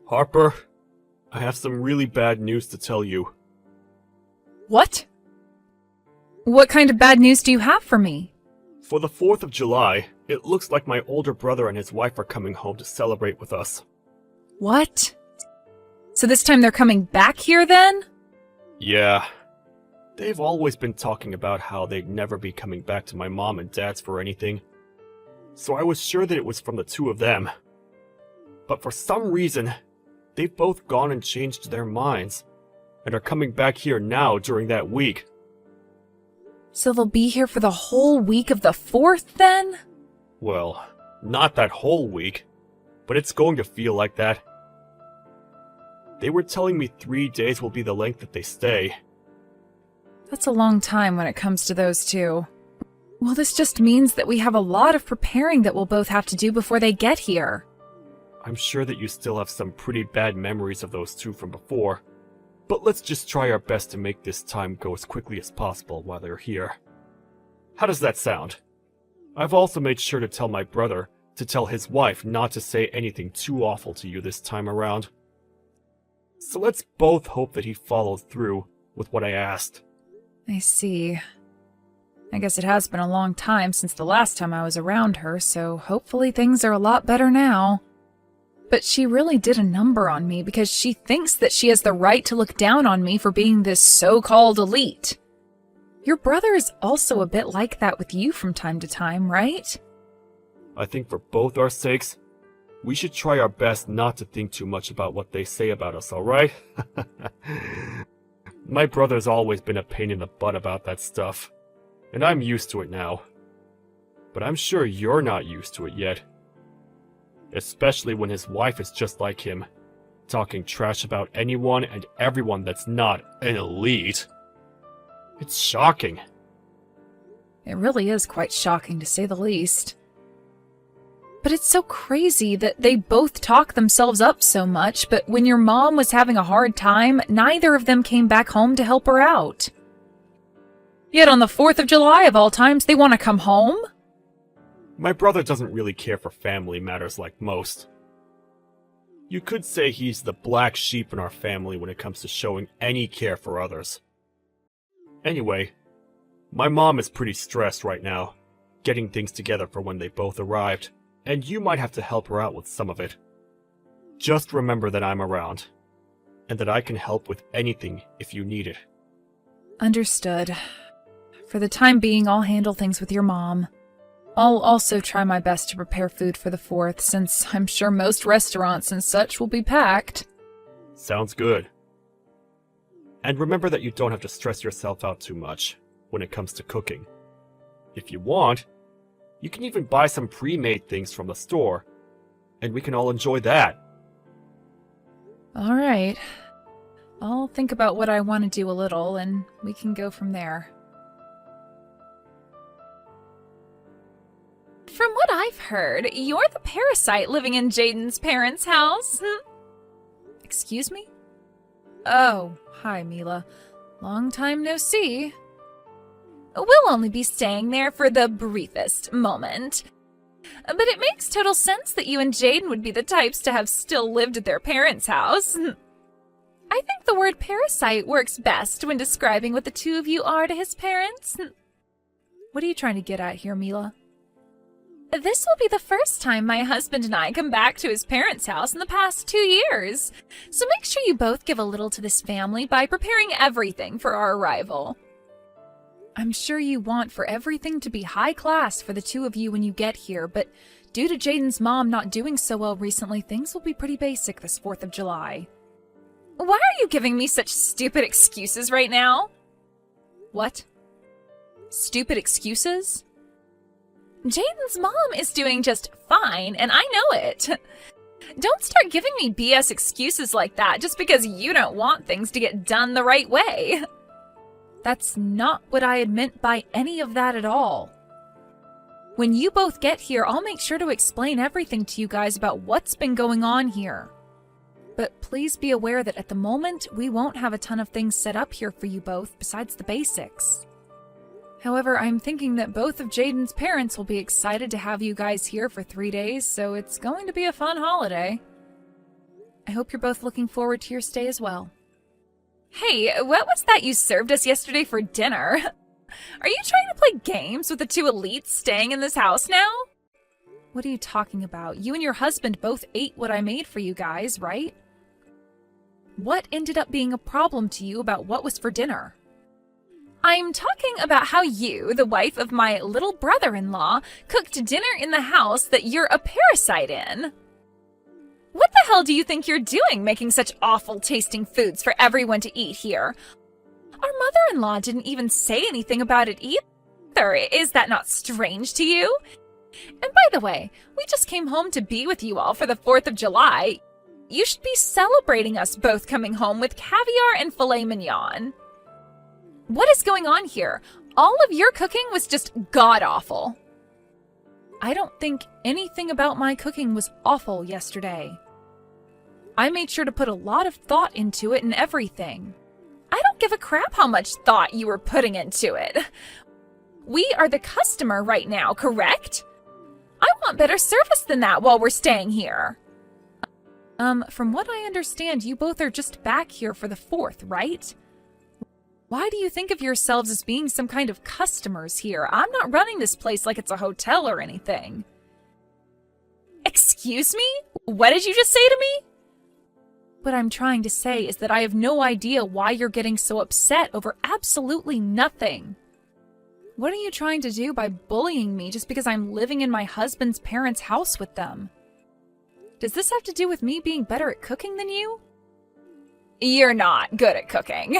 Harper, I have some really bad news to tell you. What? What kind of bad news do you have for me? For the 4th of July, it looks like my older brother and his wife are coming home to celebrate with us. What? So this time they're coming back here then? Yeah. They've always been talking about how they'd never be coming back to my mom and dad's for anything. So I was sure that it was from the two of them. But for some reason, they've both gone and changed their minds, and are coming back here now during that week. So they'll be here for the whole week of the 4th then? Well, not that whole week, but it's going to feel like that. They were telling me 3 days will be the length that they stay. That's a long time when it comes to those two. Well, this just means that we have a lot of preparing that we'll both have to do before they get here. I'm sure that you still have some pretty bad memories of those two from before, but let's just try our best to make this time go as quickly as possible while they're here. How does that sound? I've also made sure to tell my brother to tell his wife not to say anything too awful to you this time around. So let's both hope that he follows through with what I asked. I see. I guess it has been a long time since the last time I was around her, so hopefully things are a lot better now. But she really did a number on me because she thinks that she has the right to look down on me for being this so-called elite. Your brother is also a bit like that with you from time to time, right? I think for both our sakes, we should try our best not to think too much about what they say about us, alright? My brother's always been a pain in the butt about that stuff, and I'm used to it now. But I'm sure you're not used to it yet. Especially when his wife is just like him, talking trash about anyone and everyone that's not an elite. It's shocking. It really is quite shocking, to say the least. But it's so crazy that they both talk themselves up so much, but when your mom was having a hard time, neither of them came back home to help her out. Yet on the 4th of July of all times, they want to come home? My brother doesn't really care for family matters like most. You could say he's the black sheep in our family when it comes to showing any care for others. Anyway, my mom is pretty stressed right now, getting things together for when they both arrived, and you might have to help her out with some of it. Just remember that I'm around, and that I can help with anything if you need it. Understood. For the time being, I'll handle things with your mom. I'll also try my best to prepare food for the 4th, since I'm sure most restaurants and such will be packed. Sounds good. And remember that you don't have to stress yourself out too much when it comes to cooking. If you want, you can even buy some pre-made things from the store, and we can all enjoy that. Alright. I'll think about what I want to do a little, and we can go from there. From what I've heard, you're the parasite living in Jaden's parents' house. Excuse me? Oh, hi, Mila. Long time no see. We'll only be staying there for the briefest moment. But it makes total sense that you and Jaden would be the types to have still lived at their parents' house. I think the word parasite works best when describing what the two of you are to his parents. What are you trying to get at here, Mila? This will be the first time my husband and I come back to his parents' house in the past 2 years. So make sure you both give a little to this family by preparing everything for our arrival. I'm sure you want for everything to be high class for the two of you when you get here, but due to Jaden's mom not doing so well recently, things will be pretty basic this 4th of July. Why are you giving me such stupid excuses right now? What? Stupid excuses? Jaden's mom is doing just fine, and I know it. Don't start giving me BS excuses like that just because you don't want things to get done the right way. That's not what I had meant by any of that at all. When you both get here, I'll make sure to explain everything to you guys about what's been going on here. But please be aware that at the moment, we won't have a ton of things set up here for you both besides the basics. However, I'm thinking that both of Jaden's parents will be excited to have you guys here for 3 days, so it's going to be a fun holiday. I hope you're both looking forward to your stay as well. Hey, what was that you served us yesterday for dinner? Are you trying to play games with the two elites staying in this house now? What are you talking about? You and your husband both ate what I made for you guys, right? What ended up being a problem to you about what was for dinner? I'm talking about how you, the wife of my little brother-in-law, cooked dinner in the house that you're a parasite in. What the hell do you think you're doing making such awful tasting foods for everyone to eat here? Our mother-in-law didn't even say anything about it either. Is that not strange to you? And by the way, we just came home to be with you all for the 4th of July. You should be celebrating us both coming home with caviar and filet mignon. What is going on here? All of your cooking was just god-awful. I don't think anything about my cooking was awful yesterday. I made sure to put a lot of thought into it and everything. I don't give a crap how much thought you were putting into it. We are the customer right now, correct? I want better service than that while we're staying here. From what I understand, you both are just back here for the 4th, right? Why do you think of yourselves as being some kind of customers here? I'm not running this place like it's a hotel or anything. Excuse me? What did you just say to me? What I'm trying to say is that I have no idea why you're getting so upset over absolutely nothing. What are you trying to do by bullying me just because I'm living in my husband's parents' house with them? Does this have to do with me being better at cooking than you? You're not good at cooking.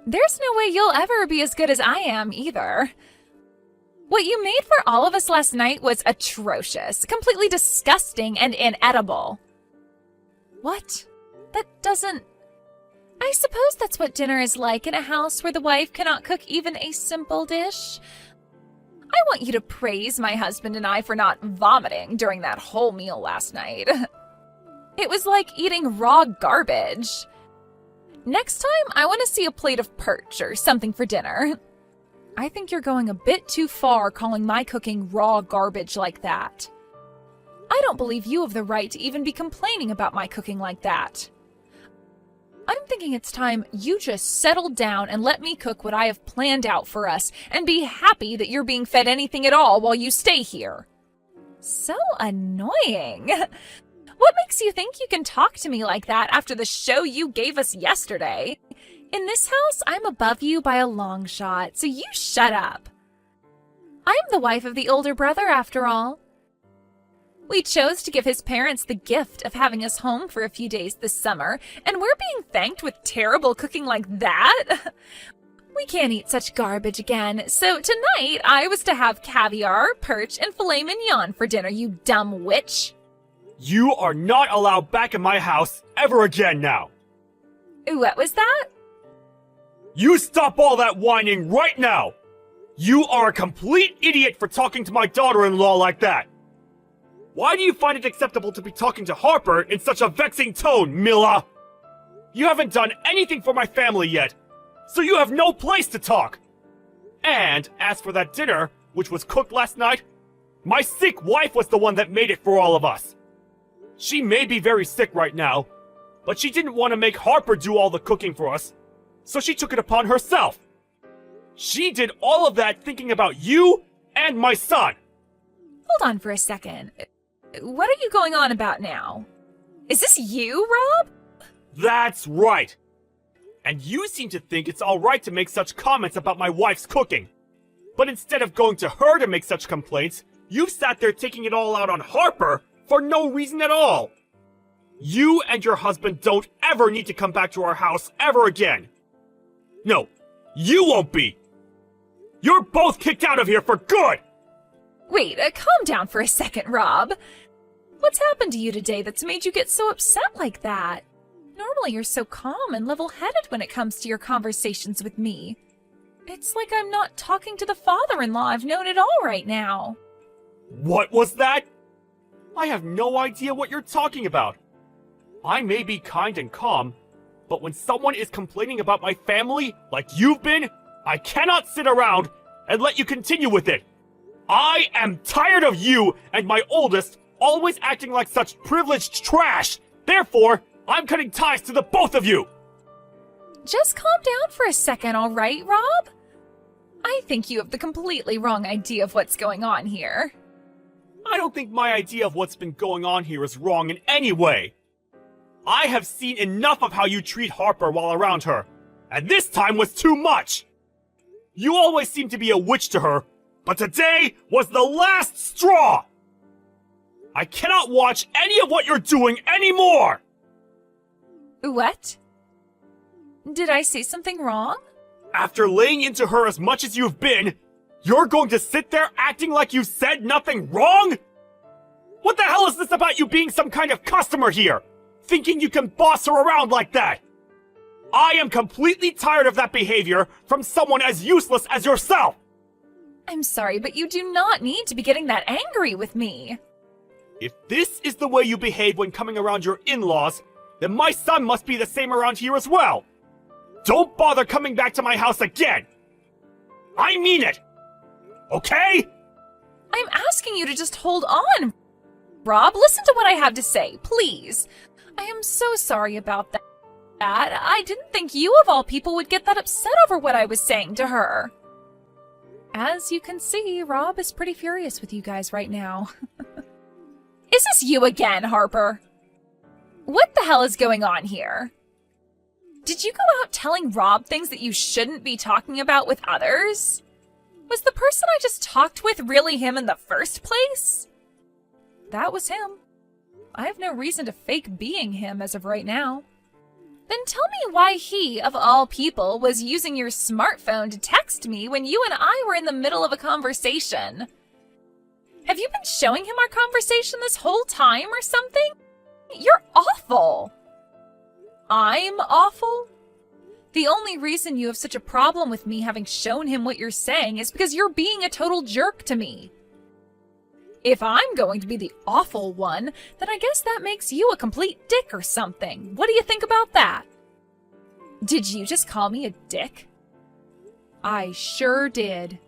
There's no way you'll ever be as good as I am either. What you made for all of us last night was atrocious, completely disgusting and inedible. What? That doesn't... I suppose that's what dinner is like in a house where the wife cannot cook even a simple dish. I want you to praise my husband and I for not vomiting during that whole meal last night. It was like eating raw garbage. Next time, I want to see a plate of perch or something for dinner. I think you're going a bit too far calling my cooking raw garbage like that. I don't believe you have the right to even be complaining about my cooking like that. I'm thinking it's time you just settle down and let me cook what I have planned out for us and be happy that you're being fed anything at all while you stay here. So annoying. What makes you think you can talk to me like that after the show you gave us yesterday? In this house, I'm above you by a long shot, so you shut up. I'm the wife of the older brother, after all. We chose to give his parents the gift of having us home for a few days this summer, and we're being thanked with terrible cooking like that? We can't eat such garbage again, so tonight I was to have caviar, perch, and filet mignon for dinner, you dumb witch. You are not allowed back in my house ever again now! What was that? You stop all that whining right now! You are a complete idiot for talking to my daughter-in-law like that! Why do you find it acceptable to be talking to Harper in such a vexing tone, Mila? You haven't done anything for my family yet, so you have no place to talk! And as for that dinner, which was cooked last night, my sick wife was the one that made it for all of us. She may be very sick right now, but she didn't want to make Harper do all the cooking for us, so she took it upon herself. She did all of that thinking about you and my son. Hold on for a second. What are you going on about now? Is this you, Rob? That's right. And you seem to think it's alright to make such comments about my wife's cooking. But instead of going to her to make such complaints, you've sat there taking it all out on Harper for no reason at all. You and your husband don't ever need to come back to our house ever again. No, you won't be. You're both kicked out of here for good! Wait, calm down for a second, Rob. What's happened to you today that's made you get so upset like that? Normally you're so calm and level-headed when it comes to your conversations with me. It's like I'm not talking to the father-in-law I've known at all right now. What was that? I have no idea what you're talking about. I may be kind and calm, but when someone is complaining about my family, like you've been, I cannot sit around and let you continue with it. I am tired of you and my oldest always acting like such privileged trash. Therefore, I'm cutting ties to the both of you! Just calm down for a second, all right, Rob? I think you have the completely wrong idea of what's going on here. I don't think my idea of what's been going on here is wrong in any way. I have seen enough of how you treat Harper while around her, and this time was too much! You always seem to be a witch to her, but today was the last straw! I cannot watch any of what you're doing anymore! What? Did I say something wrong? After laying into her as much as you've been, you're going to sit there acting like you said nothing wrong? What the hell is this about you being some kind of customer here? Thinking you can boss her around like that? I am completely tired of that behavior from someone as useless as yourself! I'm sorry, but you do not need to be getting that angry with me. If this is the way you behave when coming around your in-laws, then my son must be the same around here as well! Don't bother coming back to my house again! I mean it! Okay? I'm asking you to just hold on. Rob, listen to what I have to say, please. I am so sorry about that. I didn't think you of all people would get that upset over what I was saying to her. As you can see, Rob is pretty furious with you guys right now. Is this you again, Harper? What the hell is going on here? Did you go out telling Rob things that you shouldn't be talking about with others? Was the person I just talked with really him in the first place? That was him. I have no reason to fake being him as of right now. Then tell me why he, of all people, was using your smartphone to text me when you and I were in the middle of a conversation. Have you been showing him our conversation this whole time or something? You're awful. I'm awful? The only reason you have such a problem with me having shown him what you're saying is because you're being a total jerk to me. If I'm going to be the awful one, then I guess that makes you a complete dick or something. What do you think about that? Did you just call me a dick? I sure did.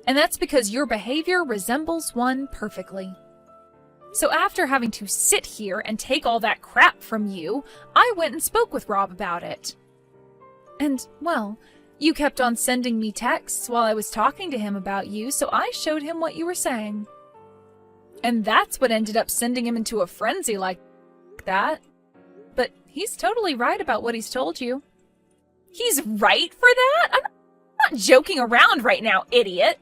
And that's because your behavior resembles one perfectly. So after having to sit here and take all that crap from you, I went and spoke with Rob about it. And, well, you kept on sending me texts while I was talking to him about you, so I showed him what you were saying. And that's what ended up sending him into a frenzy like that. But he's totally right about what he's told you. He's right for that? I'm not joking around right now, idiot.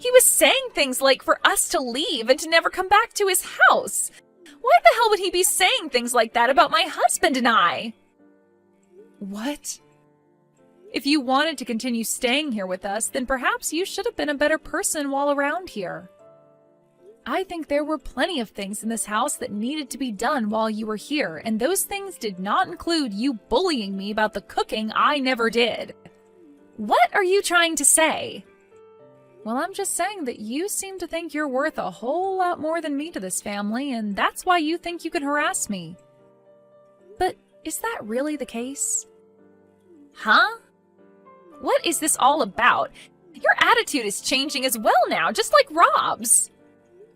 He was saying things like for us to leave and to never come back to his house. Why the hell would he be saying things like that about my husband and I? What? If you wanted to continue staying here with us, then perhaps you should have been a better person while around here. I think there were plenty of things in this house that needed to be done while you were here, and those things did not include you bullying me about the cooking I never did. What are you trying to say? Well, I'm just saying that you seem to think you're worth a whole lot more than me to this family, and that's why you think you can harass me. But is that really the case? Huh? What is this all about? Your attitude is changing as well now, just like Rob's.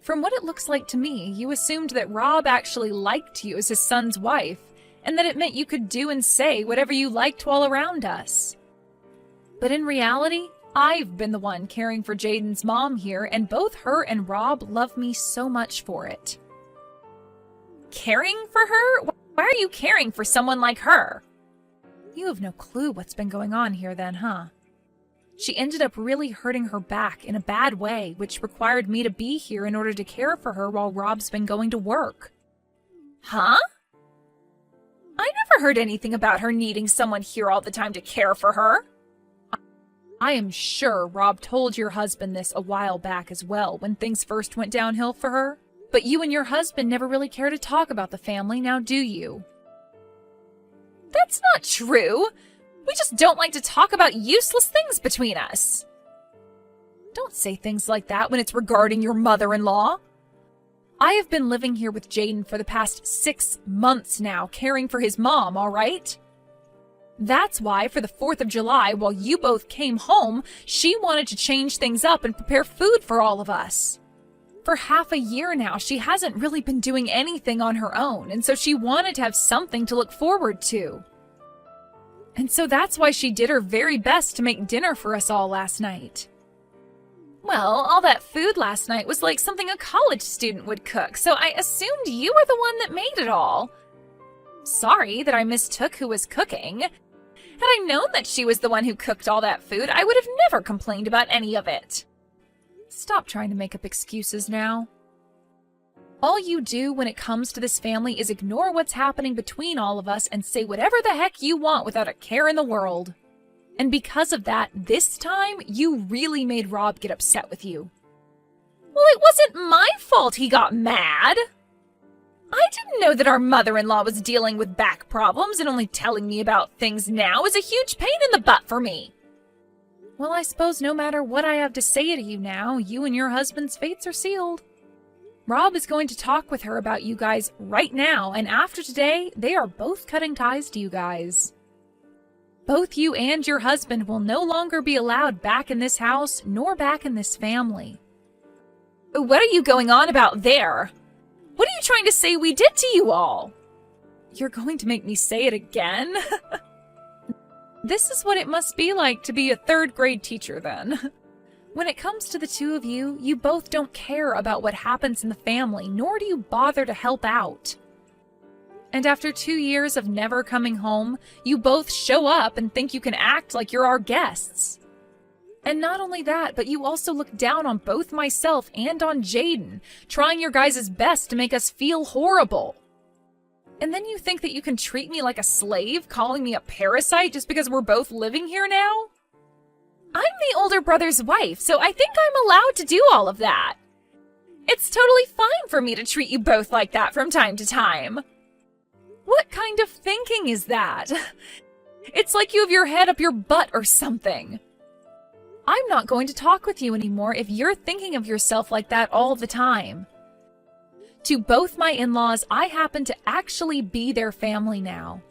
From what it looks like to me, you assumed that Rob actually liked you as his son's wife, and that it meant you could do and say whatever you liked while around us. But in reality, I've been the one caring for Jaden's mom here, and both her and Rob love me so much for it. Caring for her? Why are you caring for someone like her? You have no clue what's been going on here then, huh? She ended up really hurting her back in a bad way, which required me to be here in order to care for her while Rob's been going to work. Huh? I never heard anything about her needing someone here all the time to care for her. I am sure Rob told your husband this a while back as well, when things first went downhill for her. But you and your husband never really care to talk about the family, now do you? That's not true. We just don't like to talk about useless things between us. Don't say things like that when it's regarding your mother-in-law. I have been living here with Jaden for the past 6 months now, caring for his mom, all right? That's why, for the 4th of July, while you both came home, she wanted to change things up and prepare food for all of us. For half a year now, she hasn't really been doing anything on her own, and so she wanted to have something to look forward to. And so that's why she did her very best to make dinner for us all last night. Well, all that food last night was like something a college student would cook, so I assumed you were the one that made it all. Sorry that I mistook who was cooking. Had I known that she was the one who cooked all that food, I would have never complained about any of it. Stop trying to make up excuses now. All you do when it comes to this family is ignore what's happening between all of us and say whatever the heck you want without a care in the world. And because of that, this time, you really made Rob get upset with you. Well, it wasn't my fault he got mad. I didn't know that our mother-in-law was dealing with back problems, and only telling me about things now is a huge pain in the butt for me. Well, I suppose no matter what I have to say to you now, you and your husband's fates are sealed. Rob is going to talk with her about you guys right now, and after today, they are both cutting ties to you guys. Both you and your husband will no longer be allowed back in this house, nor back in this family. What are you going on about there? What are you trying to say we did to you all? You're going to make me say it again? This is what it must be like to be a third-grade teacher, then. When it comes to the two of you, you both don't care about what happens in the family, nor do you bother to help out. And after 2 years of never coming home, you both show up and think you can act like you're our guests. And not only that, but you also look down on both myself and on Jaden, trying your guys' best to make us feel horrible. And then you think that you can treat me like a slave, calling me a parasite just because we're both living here now? I'm the older brother's wife, so I think I'm allowed to do all of that. It's totally fine for me to treat you both like that from time to time. What kind of thinking is that? It's like you have your head up your butt or something. I'm not going to talk with you anymore if you're thinking of yourself like that all the time. To both my in-laws, I happen to actually be their family now.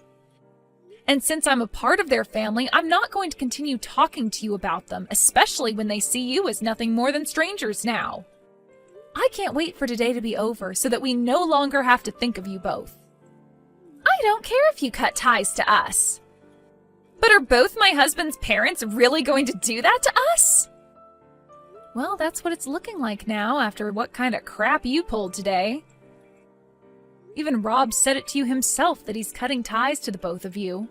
And since I'm a part of their family, I'm not going to continue talking to you about them, especially when they see you as nothing more than strangers now. I can't wait for today to be over so that we no longer have to think of you both. I don't care if you cut ties to us. But are both my husband's parents really going to do that to us? Well, that's what it's looking like now after what kind of crap you pulled today. Even Rob said it to you himself that he's cutting ties to the both of you.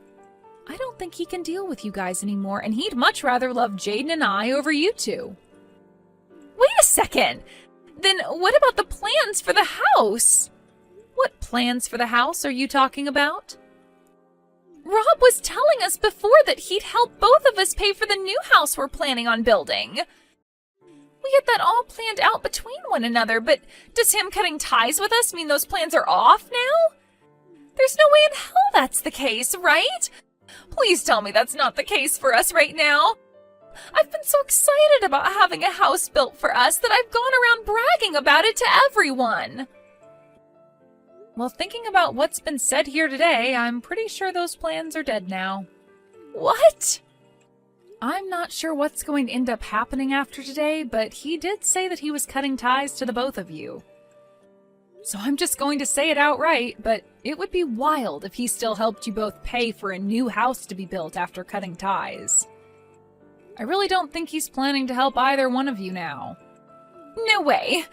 I don't think he can deal with you guys anymore, and he'd much rather love Jaden and I over you two. Wait a second! Then what about the plans for the house? What plans for the house are you talking about? Rob was telling us before that he'd help both of us pay for the new house we're planning on building. We had that all planned out between one another, but does him cutting ties with us mean those plans are off now? There's no way in hell that's the case, right? Please tell me that's not the case for us right now. I've been so excited about having a house built for us that I've gone around bragging about it to everyone. Well, thinking about what's been said here today, I'm pretty sure those plans are dead now. What? I'm not sure what's going to end up happening after today, but he did say that he was cutting ties to the both of you. So I'm just going to say it outright, but it would be wild if he still helped you both pay for a new house to be built after cutting ties. I really don't think he's planning to help either one of you now. No way.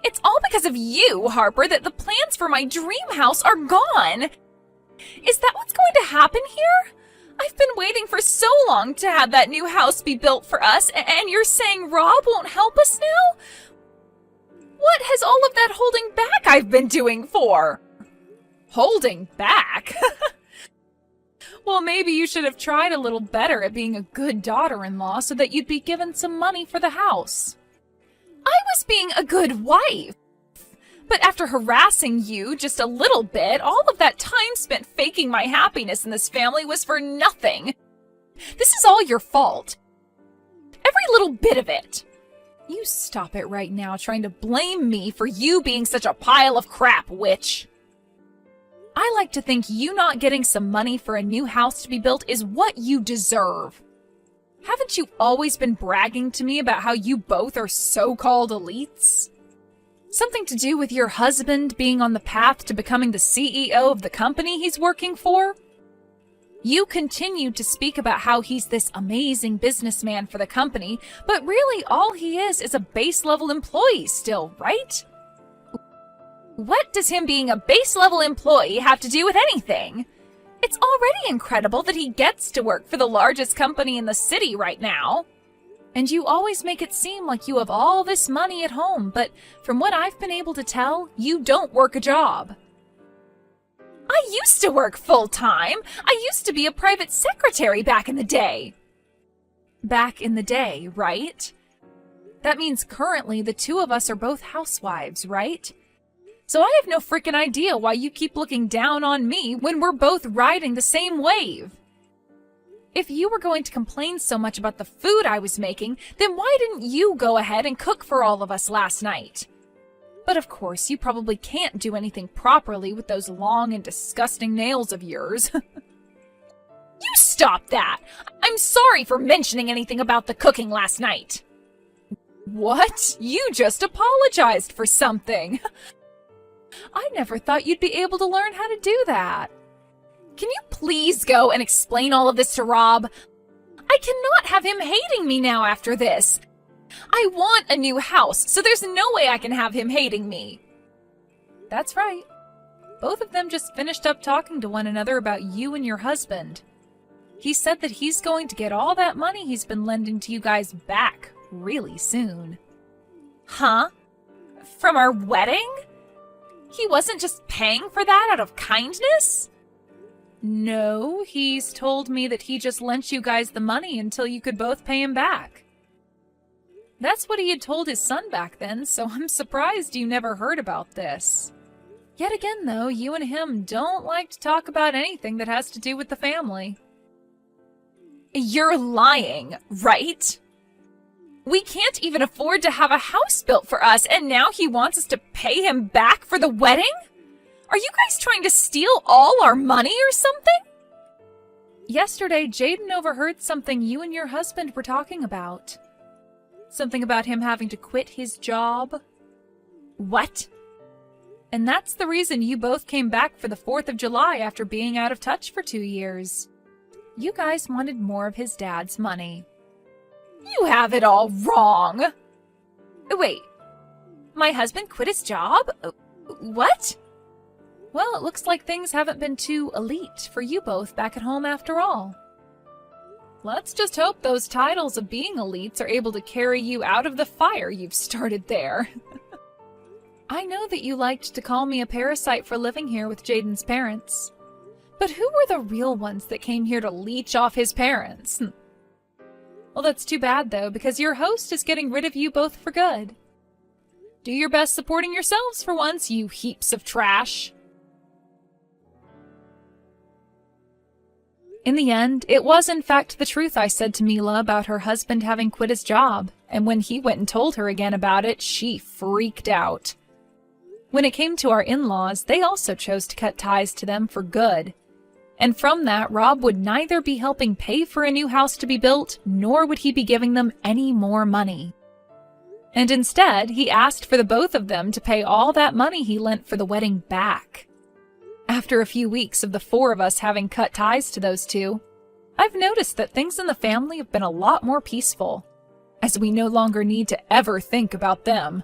It's all because of you, Harper, that the plans for my dream house are gone. Is that what's going to happen here? I've been waiting for so long to have that new house be built for us, and you're saying Rob won't help us now? What has all of that holding back I've been doing for? Holding back? Well, maybe you should have tried a little better at being a good daughter-in-law so that you'd be given some money for the house. I was being a good wife. But after harassing you just a little bit, all of that time spent faking my happiness in this family was for nothing. This is all your fault. Every little bit of it. You stop it right now trying to blame Blame me for you being such a pile of crap, witch. I like to think you not getting some money for a new house to be built is what you deserve. Haven't you always been bragging to me about how you both are so-called elites? Something to do with your husband being on the path to becoming the CEO of the company he's working for? You continued to speak about how he's this amazing businessman for the company, but really all he is a base-level employee still, right? What does him being a base-level employee have to do with anything? It's already incredible that he gets to work for the largest company in the city right now. And you always make it seem like you have all this money at home, but from what I've been able to tell, you don't work a job. I used to work full-time. I used to be a private secretary back in the day. Back in the day, right? That means currently the two of us are both housewives, right? So I have no freaking idea why you keep looking down on me when we're both riding the same wave. If you were going to complain so much about the food I was making, then why didn't you go ahead and cook for all of us last night? But of course, you probably can't do anything properly with those long and disgusting nails of yours. You stop that! I'm sorry for mentioning anything about the cooking last night. What? You just apologized for something. I never thought you'd be able to learn how to do that. Can you please go and explain all of this to Rob? I cannot have him hating me now after this. I want a new house, so there's no way I can have him hating me. That's right. Both of them just finished up talking to one another about you and your husband. He said that he's going to get all that money he's been lending to you guys back really soon. Huh? From our wedding? He wasn't just paying for that out of kindness? No, he's told me that he just lent you guys the money until you could both pay him back. That's what he had told his son back then, so I'm surprised you never heard about this. Yet again, though, you and him don't like to talk about anything that has to do with the family. You're lying, right? We can't even afford to have a house built for us, and now he wants us to pay him back for the wedding? Are you guys trying to steal all our money or something? Yesterday, Jaden overheard something you and your husband were talking about. Something about him having to quit his job. What? And that's the reason you both came back for the 4th of July after being out of touch for 2 years. You guys wanted more of his dad's money. You have it all wrong. Wait, my husband quit his job? What? Well, it looks like things haven't been too elite for you both back at home after all. Let's just hope those titles of being elites are able to carry you out of the fire you've started there. I know that you liked to call me a parasite for living here with Jaden's parents. But who were the real ones that came here to leech off his parents? Well, that's too bad, though, because your host is getting rid of you both for good. Do your best supporting yourselves for once, you heaps of trash. In the end, it was in fact the truth I said to Mila about her husband having quit his job, and when he went and told her again about it, she freaked out. When it came to our in-laws, they also chose to cut ties to them for good. And from that, Rob would neither be helping pay for a new house to be built, nor would he be giving them any more money. And instead, he asked for the both of them to pay all that money he lent for the wedding back. After a few weeks of the 4 of us having cut ties to those two, I've noticed that things in the family have been a lot more peaceful, as we no longer need to ever think about them.